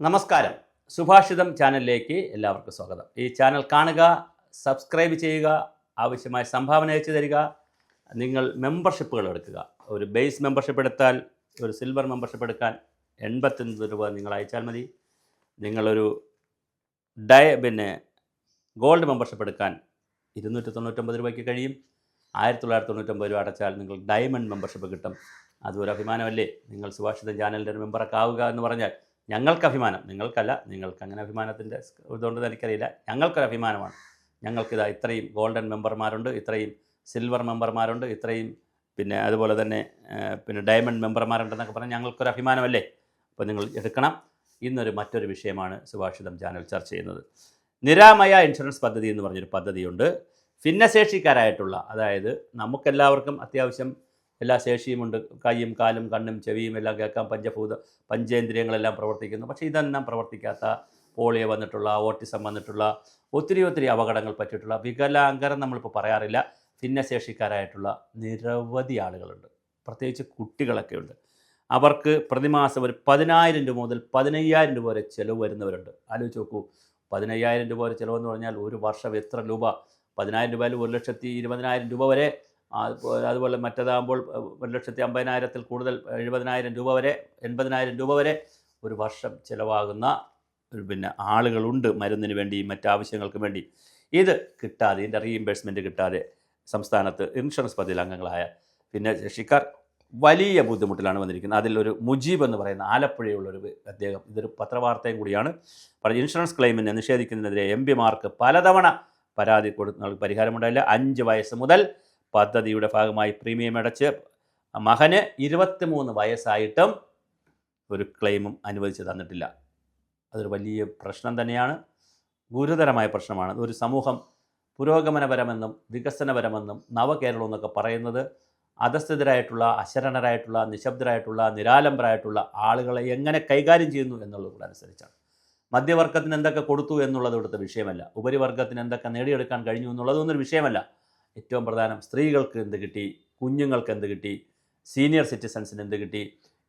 നമസ്കാരം. സുഭാഷിതം ചാനലിലേക്ക് എല്ലാവർക്കും സ്വാഗതം. ഈ ചാനൽ കാണുക, സബ്സ്ക്രൈബ് ചെയ്യുക, ആവശ്യമായ സംഭാവന അയച്ചു തരിക. നിങ്ങൾ മെമ്പർഷിപ്പുകൾ എടുക്കുക. ഒരു ബേസ് മെമ്പർഷിപ്പ് എടുത്താൽ ഒരു സിൽവർ മെമ്പർഷിപ്പ് എടുക്കാൻ 89 രൂപ നിങ്ങൾ അയച്ചാൽ മതി. നിങ്ങളൊരു ഗോൾഡ് മെമ്പർഷിപ്പ് എടുക്കാൻ 299 രൂപയ്ക്ക് കഴിയും. 1999 രൂപ അടച്ചാൽ നിങ്ങൾ ഡയമണ്ട് മെമ്പർഷിപ്പ് കിട്ടും. അതൊരു അഭിമാനമല്ലേ? നിങ്ങൾ സുഭാഷിതം ചാനലിൻ്റെ ഒരു മെമ്പറൊക്കെ ആവുക എന്ന് പറഞ്ഞാൽ ഞങ്ങൾക്ക് അഭിമാനം. നിങ്ങൾക്കല്ല, നിങ്ങൾക്ക് അങ്ങനെ അഭിമാനത്തിൻ്റെ ഇതുകൊണ്ട് എനിക്കറിയില്ല. ഞങ്ങൾക്കൊരു അഭിമാനമാണ്. ഞങ്ങൾക്കിതാ ഇത്രയും ഗോൾഡൻ മെമ്പർമാരുണ്ട്, ഇത്രയും സിൽവർ മെമ്പർമാരുണ്ട്, ഇത്രയും അതുപോലെ തന്നെ ഡയമണ്ട് മെമ്പർമാരുണ്ടെന്നൊക്കെ പറഞ്ഞാൽ ഞങ്ങൾക്കൊരു അഭിമാനമല്ലേ? അപ്പോൾ നിങ്ങൾ എടുക്കണം. ഇന്നൊരു മറ്റൊരു വിഷയമാണ് സുഭാഷിതം ചാനൽ ചർച്ച ചെയ്യുന്നത്. നിരാമയ ഇൻഷുറൻസ് പദ്ധതി എന്ന് പറഞ്ഞൊരു പദ്ധതിയുണ്ട്. ഭിന്നശേഷിക്കാരായിട്ടുള്ള, അതായത് നമുക്കെല്ലാവർക്കും അത്യാവശ്യം എല്ലാ ശേഷിയുമുണ്ട്. കൈയും കാലും കണ്ണും ചെവിയും എല്ലാം കേൾക്കാൻ പഞ്ചേന്ദ്രിയങ്ങളെല്ലാം പ്രവർത്തിക്കുന്നു. പക്ഷേ ഇതെല്ലാം പ്രവർത്തിക്കാത്ത, പോളിയോ വന്നിട്ടുള്ള, ഓട്ടിസം വന്നിട്ടുള്ള, ഒത്തിരി അപകടങ്ങൾ പറ്റിയിട്ടുള്ള, വികലാംഗർ നമ്മളിപ്പോൾ പറയാറില്ല, ഭിന്നശേഷിക്കാരായിട്ടുള്ള നിരവധി ആളുകളുണ്ട്. പ്രത്യേകിച്ച് കുട്ടികളൊക്കെ ഉണ്ട്. അവർക്ക് പ്രതിമാസം ഒരു 10,000 രൂപ മുതൽ 15,000 രൂപ വരെ ചിലവ് വരുന്നവരുണ്ട്. ആലോചിച്ച് നോക്കൂ, 15,000 രൂപ വരെ ചിലവെന്ന് പറഞ്ഞാൽ ഒരു വർഷം എത്ര രൂപ? 10,000 രൂപയിൽ 1,20,000 രൂപ വരെ. അതുപോലെ മറ്റേതാകുമ്പോൾ 1,50,000 കൂടുതൽ 70,000 രൂപ വരെ, 80,000 രൂപ വരെ ഒരു വർഷം ചിലവാകുന്ന ആളുകളുണ്ട് മരുന്നിന് വേണ്ടി, മറ്റാവശ്യങ്ങൾക്ക് വേണ്ടി. ഇത് കിട്ടാതെ, ഇതിൻ്റെ റീഇംബേഴ്സ്മെൻറ്റ് കിട്ടാതെ സംസ്ഥാനത്ത് ഇൻഷുറൻസ് പദ്ധതിയിൽ അംഗങ്ങളായ ഭിന്നശേഷിക്കാർ വലിയ ബുദ്ധിമുട്ടിലാണ് വന്നിരിക്കുന്നത്. അതിലൊരു മുജീബ് എന്ന് പറയുന്ന ആലപ്പുഴയുള്ളൊരു അദ്ദേഹം, ഇതൊരു പത്രവാർത്തയും കൂടിയാണ്, പറഞ്ഞ ഇൻഷുറൻസ് ക്ലെയിമിനെ നിഷേധിക്കുന്നതിനെതിരെ എംപിമാർക്ക് പലതവണ പരാതി കൊടുത്ത പരിഹാരമുണ്ടായില്ല. 5 വയസ്സ് മുതൽ പദ്ധതിയുടെ ഭാഗമായി പ്രീമിയം അടച്ച് മകന് 23 വയസ്സായിട്ടും ഒരു ക്ലെയിമും അനുവദിച്ച് തന്നിട്ടില്ല. അതൊരു വലിയ പ്രശ്നം തന്നെയാണ്, ഗുരുതരമായ പ്രശ്നമാണ്. ഒരു സമൂഹം പുരോഗമനപരമെന്നും വികസനപരമെന്നും നവകേരളം എന്നൊക്കെ പറയുന്നത് അധസ്ഥിതരായിട്ടുള്ള, അശരണരായിട്ടുള്ള, നിശബ്ദരായിട്ടുള്ള, നിരാലംബരായിട്ടുള്ള ആളുകളെ എങ്ങനെ കൈകാര്യം ചെയ്യുന്നു എന്നുള്ളതനുസരിച്ചാണ്. മധ്യവർഗത്തിന് എന്തൊക്കെ കൊടുത്തു എന്നുള്ളത് ഇവിടുത്തെ വിഷയമല്ല. ഉപരിവർഗത്തിന് എന്തൊക്കെ നേടിയെടുക്കാൻ കഴിഞ്ഞു എന്നുള്ളതൊന്നും ഒരു വിഷയമല്ല. ഏറ്റവും പ്രധാനം സ്ത്രീകൾക്ക് എന്ത് കിട്ടി, കുഞ്ഞുങ്ങൾക്ക് എന്ത് കിട്ടി, സീനിയർ സിറ്റിസൺസിന് എന്ത് കിട്ടി,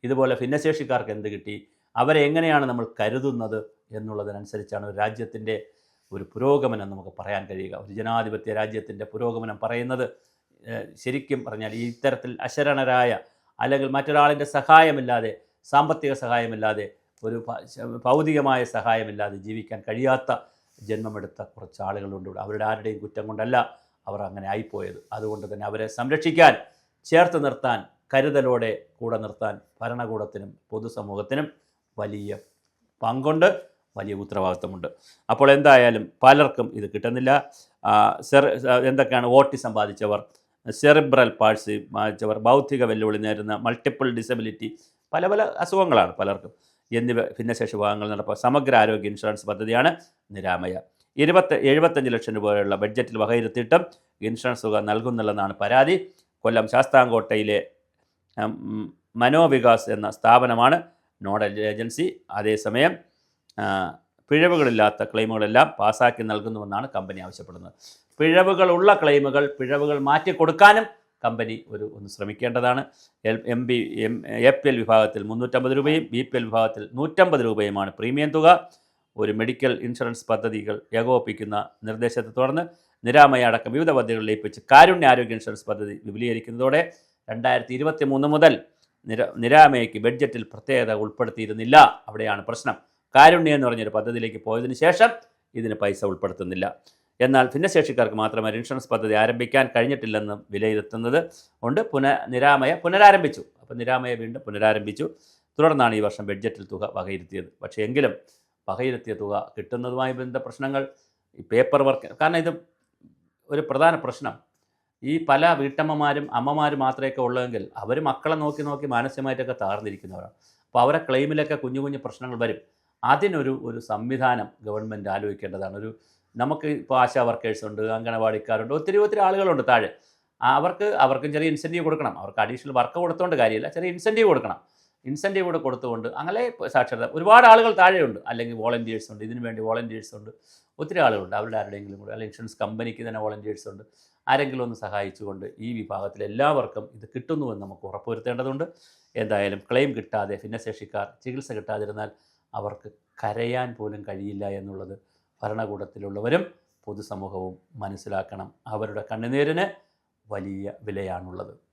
ഇതുപോലെ ഭിന്നശേഷിക്കാർക്ക് എന്ത് കിട്ടി, അവരെ എങ്ങനെയാണ് നമ്മൾ കരുതുന്നത് എന്നുള്ളതിനനുസരിച്ചാണ് ഒരു രാജ്യത്തിൻ്റെ ഒരു പുരോഗമനം നമുക്ക് പറയാൻ കഴിയുക. ഒരു ജനാധിപത്യ രാജ്യത്തിൻ്റെ പുരോഗമനം പറയുന്നത് ശരിക്കും പറഞ്ഞാൽ ഈ ഇത്തരത്തിൽ അശരണരായ, അല്ലെങ്കിൽ മറ്റൊരാളിൻ്റെ സഹായമില്ലാതെ, സാമ്പത്തിക സഹായമില്ലാതെ, ഒരു ഭൗതികമായ സഹായമില്ലാതെ ജീവിക്കാൻ കഴിയാത്ത ജന്മമെടുത്ത കുറച്ച് ആളുകളുണ്ട്. അവരുടെ ആരുടെയും കുറ്റം കൊണ്ടല്ല അവർ അങ്ങനെ ആയിപ്പോയത്. അതുകൊണ്ട് തന്നെ അവരെ സംരക്ഷിക്കാൻ, ചേർത്ത് നിർത്താൻ, കരുതലോടെ കൂടെ നിർത്താൻ ഭരണകൂടത്തിനും പൊതുസമൂഹത്തിനും വലിയ പങ്കുണ്ട്, വലിയ ഉത്തരവാദിത്വമുണ്ട്. അപ്പോൾ എന്തായാലും പലർക്കും ഇത് കിട്ടുന്നില്ല. എന്തൊക്കെയാണ്? ഓട്ടിസം ബാധിച്ചവർ, സെറിബ്രൽ പാൾസി ബാധിച്ചവർ, ബൗദ്ധിക വെല്ലുവിളി നേരിടുന്ന, മൾട്ടിപ്പിൾ ഡിസബിലിറ്റി, പല അസുഖങ്ങളാണ് പലർക്കും എന്നിവ ഭിന്നശേഷി വിഭാഗങ്ങൾ നടപ്പാക്കുക സമഗ്ര ആരോഗ്യ ഇൻഷുറൻസ് പദ്ധതിയാണ് നിരാമയ. 75 ലക്ഷം രൂപ വരെയുള്ള ബഡ്ജറ്റിൽ വകയിരുത്തിയിട്ടും ഇൻഷുറൻസ് തുക നൽകുന്നില്ലെന്നാണ് പരാതി. കൊല്ലം ശാസ്താംകോട്ടയിലെ മനോവികാസ് എന്ന സ്ഥാപനമാണ് നോഡൽ ഏജൻസി. അതേസമയം പിഴവുകളില്ലാത്ത ക്ലെയിമുകളെല്ലാം പാസ്സാക്കി നൽകുന്നുവെന്നാണ് കമ്പനി ആവശ്യപ്പെടുന്നത്. പിഴവുകളുള്ള ക്ലെയിമുകൾ, പിഴവുകൾ മാറ്റിക്കൊടുക്കാനും കമ്പനി ഒന്ന് ശ്രമിക്കേണ്ടതാണ്. APL വിഭാഗത്തിൽ 350 രൂപയും BPL വിഭാഗത്തിൽ 150 രൂപയുമാണ് പ്രീമിയം തുക. ഒരു മെഡിക്കൽ ഇൻഷുറൻസ് പദ്ധതികൾ ഏകോപിപ്പിക്കുന്ന നിർദ്ദേശത്തെ തുടർന്ന് നിരാമയ അടക്കം വിവിധ പദ്ധതികൾ ലയിപ്പിച്ച് കാരുണ്യ ആരോഗ്യ ഇൻഷുറൻസ് പദ്ധതി വിപുലീകരിക്കുന്നതോടെ 2023 മുതൽ നിരാമയയ്ക്ക് ബഡ്ജറ്റിൽ പ്രത്യേകത ഉൾപ്പെടുത്തിയിരുന്നില്ല. അവിടെയാണ് പ്രശ്നം. കാരുണ്യ എന്ന് പറഞ്ഞൊരു പദ്ധതിയിലേക്ക് പോയതിനു ശേഷം ഇതിന് പൈസ ഉൾപ്പെടുത്തുന്നില്ല. എന്നാൽ ഭിന്നശേഷിക്കാർക്ക് മാത്രമായി ഇൻഷുറൻസ് പദ്ധതി ആരംഭിക്കാൻ കഴിഞ്ഞിട്ടില്ലെന്ന് വിലയിരുത്തുന്നത് കൊണ്ട് നിരാമയ പുനരാരംഭിച്ചു. അപ്പോൾ നിരാമയ വീണ്ടും പുനരാരംഭിച്ചു. തുടർന്നാണ് ഈ വർഷം ബഡ്ജറ്റിൽ തുക വകയിരുത്തിയത്. പക്ഷേ എങ്കിലും വകയിരുത്തിയ തുക കിട്ടുന്നതുമായി ബന്ധ പ്രശ്നങ്ങൾ, ഈ പേപ്പർ വർക്ക്, കാരണം ഇത് ഒരു പ്രധാന പ്രശ്നം. ഈ പല വീട്ടമ്മമാരും അമ്മമാരും മാത്രമേ ഉള്ളതെങ്കിൽ അവർ മക്കളെ നോക്കി മാനസികമായിട്ടൊക്കെ തകർന്നിരിക്കുന്നവരാണ്. അപ്പോൾ അവരെ ക്ലെയിമിലൊക്കെ കുഞ്ഞു പ്രശ്നങ്ങൾ വരും. അതിനൊരു സംവിധാനം ഗവൺമെൻറ് ആലോചിക്കേണ്ടതാണ്. നമുക്ക് ഇപ്പോൾ ആശാ വർക്കേഴ്സ് ഉണ്ട്, അംഗനവാടിക്കാരുണ്ട്, ഒത്തിരി ആളുകളുണ്ട് താഴെ. അവർക്കും ചെറിയ ഇൻസെൻറ്റീവ് കൊടുക്കണം. അവർക്ക് അഡീഷണൽ വർക്ക് കൊടുത്തുകൊണ്ട് കാര്യമില്ല, ചെറിയ ഇൻസെൻറ്റീവ് കൊടുക്കണം. ഇൻസെൻറ്റീവ് കൂടെ കൊടുത്തുകൊണ്ട് അങ്ങനെ സാക്ഷരത, ഒരുപാട് ആളുകൾ താഴെയുണ്ട്. അല്ലെങ്കിൽ വോളണ്ടിയേഴ്സ് ഉണ്ട്, ഇതിനു വേണ്ടി വോളണ്ടിയേഴ്സ് ഉണ്ട്, ഒത്തിരി ആളുകളുണ്ട്. അവരുടെ ആരുടെയെങ്കിലും കൂടെ, അല്ലെങ്കിൽ ഇൻഷുറൻസ് കമ്പനിക്ക് തന്നെ വോളണ്ടിയേഴ്സ് ഉണ്ട്. ആരെങ്കിലും ഒന്ന് സഹായിച്ചുകൊണ്ട് ഈ വിഭാഗത്തിൽ എല്ലാവർക്കും ഇത് കിട്ടുന്നുവെന്ന് നമുക്ക് ഉറപ്പുവരുത്തേണ്ടതുണ്ട്. എന്തായാലും ക്ലെയിം കിട്ടാതെ ഭിന്നശേഷിക്കാർ ചികിത്സ കിട്ടാതിരുന്നാൽ അവർക്ക് കരയാൻ പോലും കഴിയില്ല എന്നുള്ളത് ഭരണകൂടത്തിലുള്ളവരും പൊതുസമൂഹവും മനസ്സിലാക്കണം. അവരുടെ കണ്ണുനീരിന് വലിയ വിലയാണുള്ളത്.